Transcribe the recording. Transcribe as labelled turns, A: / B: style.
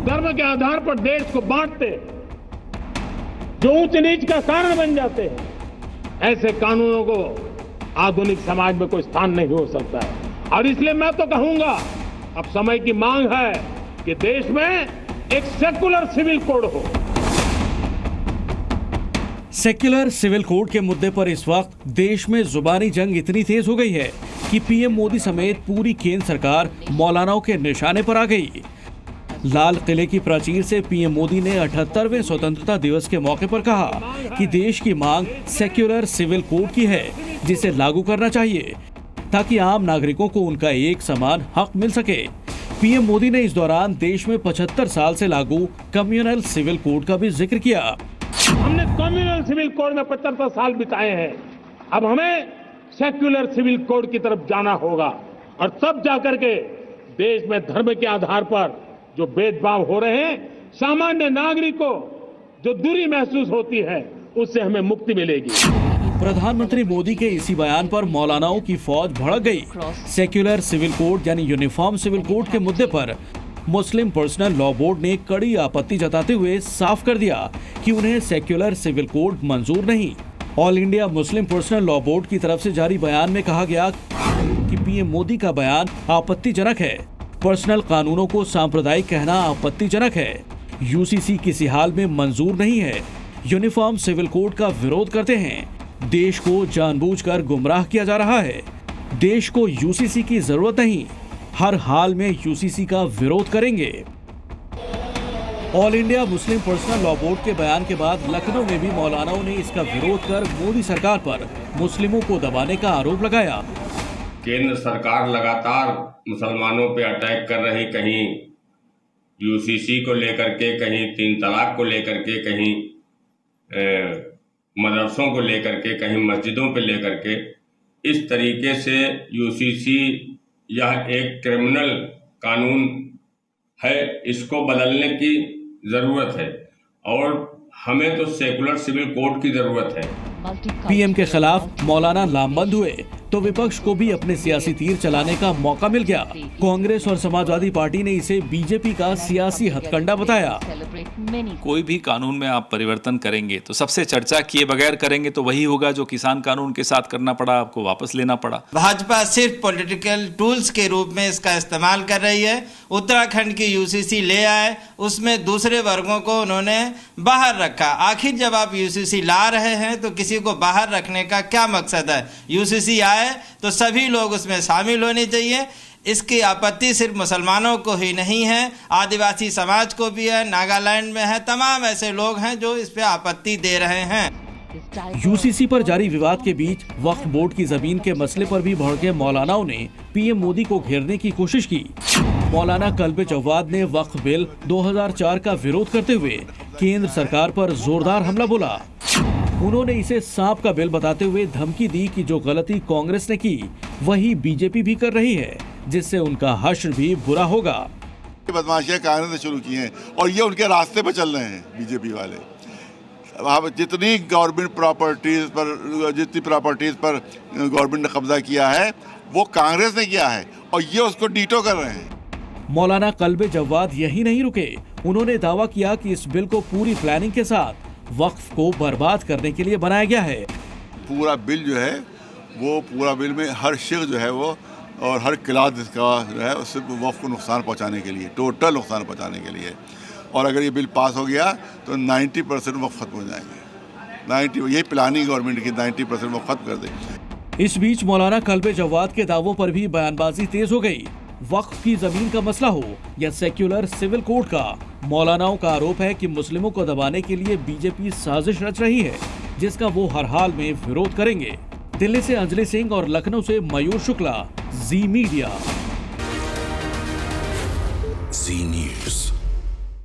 A: धर्म के आधार पर देश को बांटते, जो ऊंच नीच का कारण बन जाते हैं, ऐसे कानूनों को आधुनिक समाज में कोई स्थान नहीं हो सकता है। और इसलिए मैं तो कहूंगा, अब समय की मांग है कि देश में एक सेक्युलर सिविल कोड हो।
B: सेक्युलर सिविल कोड के मुद्दे पर इस वक्त देश में जुबानी जंग इतनी तेज हो गई है कि पीएम मोदी समेत पूरी केंद्र सरकार मौलानाओं के निशाने पर आ गई। लाल किले की प्राचीर से पीएम मोदी ने 78वें स्वतंत्रता दिवस के मौके पर कहा कि देश की मांग सेक्युलर सिविल कोड की है, जिसे लागू करना चाहिए ताकि आम नागरिकों को उनका एक समान हक मिल सके। पीएम मोदी ने इस दौरान देश में 75 साल से लागू कम्युनल सिविल कोड का भी जिक्र किया।
A: हमने कम्युनल सिविल कोड में 75 साल बिताए हैं, अब हमें सेक्युलर सिविल कोड की तरफ जाना होगा और तब जाकर के देश में धर्म के आधार पर जो भेदभाव हो रहे हैं, सामान्य नागरिक को जो दूरी महसूस होती है, उससे हमें मुक्ति मिलेगी।
B: प्रधानमंत्री मोदी के इसी बयान पर मौलानाओं की फौज भड़क गई। सेक्युलर सिविल कोड यानी यूनिफॉर्म सिविल कोड के मुद्दे पर मुस्लिम पर्सनल लॉ बोर्ड ने कड़ी आपत्ति जताते हुए साफ कर दिया कि उन्हें सेक्युलर सिविल कोड मंजूर नहीं। All India Muslim personal law board की तरफ से जारी बयान में कहा गया कि पीएम मोदी का बयान आपत्तिजनक है। पर्सनल कानूनों को सांप्रदायिक कहना आपत्तिजनक है। यूसीसी किसी हाल में मंजूर नहीं है। यूनिफॉर्म सिविल कोड का विरोध करते हैं। देश को जानबूझकर गुमराह किया जा रहा है। देश को यूसीसी की जरूरत नहीं, हर हाल में यूसीसी का विरोध करेंगे। All India Muslim personal law board के बयान के बाद लखनऊ में भी मौलानाओं ने इसका विरोध कर मोदी सरकार पर मुस्लिमों को दबाने का आरोप लगाया।
C: केंद्र सरकार लगातार मुसलमानों पे अटैक कर रही, कहीं यूसीसी को लेकर के, कहीं 3 तलाक को लेकर के, कहीं मदरसों को लेकर के, कहीं मस्जिदों पे लेकर के। इस तरीके से यूसीसी यह एक क्रिमिनल कानून है, इसको बदलने की ज़रूरत है और हमें तो सेकुलर सिविल कोड की ज़रूरत है।
B: पीएम के खिलाफ मौलाना लामबंद हुए तो विपक्ष को भी अपने सियासी तीर चलाने का मौका मिल गया। कांग्रेस और समाजवादी पार्टी ने इसे बीजेपी का सियासी हथकंडा बताया।
D: कोई भी कानून में आप परिवर्तन करेंगे तो सबसे चर्चा किए बगैर करेंगे तो वही होगा जो किसान कानून के साथ करना पड़ा, आपको वापस लेना पड़ा।
E: भाजपा सिर्फ पॉलिटिकल टूल्स के रूप में इसका इस्तेमाल कर रही है। उत्तराखंड की यूसीसी ले आए, उसमें दूसरे वर्गों को उन्होंने बाहर रखा। आखिर जब आप यूसीसी ला रहे हैं तो किसी को बाहर रखने का क्या मकसद है? यूसीसी आए तो सभी लोग उसमें शामिल होने चाहिए। इसकी आपत्ति सिर्फ मुसलमानों को ही नहीं है, आदिवासी समाज को भी है, नागालैंड में है, तमाम ऐसे लोग हैं जो इस पे आपत्ति दे रहे हैं।
B: यूसीसी पर जारी विवाद के बीच वक्फ बोर्ड की जमीन के मसले पर भी भड़के मौलानाओं ने पीएम मोदी को घेरने की कोशिश की। मौलाना कल्बे जव्वाद ने वक्फ बिल 2004 का विरोध करते हुए केंद्र सरकार पर जोरदार हमला बोला। उन्होंने इसे सांप का बिल बताते हुए धमकी दी कि जो गलती कांग्रेस ने की वही बीजेपी भी कर रही है, जिससे उनका हश्र भी बुरा होगा।
F: बदमाशियां कांग्रेस ने शुरू की हैं और ये उनके रास्ते पर चल रहे हैं बीजेपी वाले। अब जितनी गवर्नमेंट प्रॉपर्टीज पर गवर्नमेंट ने कब्जा किया है वो कांग्रेस ने किया है और ये उसको डीटो कर रहे हैं।
B: मौलाना कल्बे जव्वाद यही नहीं रुके। उन्होंने दावा किया कि इस बिल को पूरी प्लानिंग के साथ वक्फ को बर्बाद करने के लिए बनाया गया है।
F: पूरा बिल जो है वो पूरा बिल में हर शिख जो है वो और हर किला जिसका जो है उससे वक्फ को नुकसान पहुंचाने के लिए, टोटल नुकसान पहुंचाने के लिए। और अगर ये बिल पास हो गया तो 90% वक्फ खत्म हो जाएंगे। 90 यही प्लानिंग गवर्नमेंट की, 90% वक्फ खत्म कर दे।
B: इस बीच मौलाना कल्बे जव्वाद के दावों पर भी बयानबाजी तेज हो गई। वक्फ की जमीन का मसला हो या सेक्युलर सिविल कोड का, मौलानाओं का आरोप है कि मुस्लिमों को दबाने के लिए बीजेपी साजिश रच रही है, जिसका वो हर हाल में विरोध करेंगे। दिल्ली से अंजलि सिंह और लखनऊ से मयूर शुक्ला, जी मीडिया।
G: जी न्यूज़।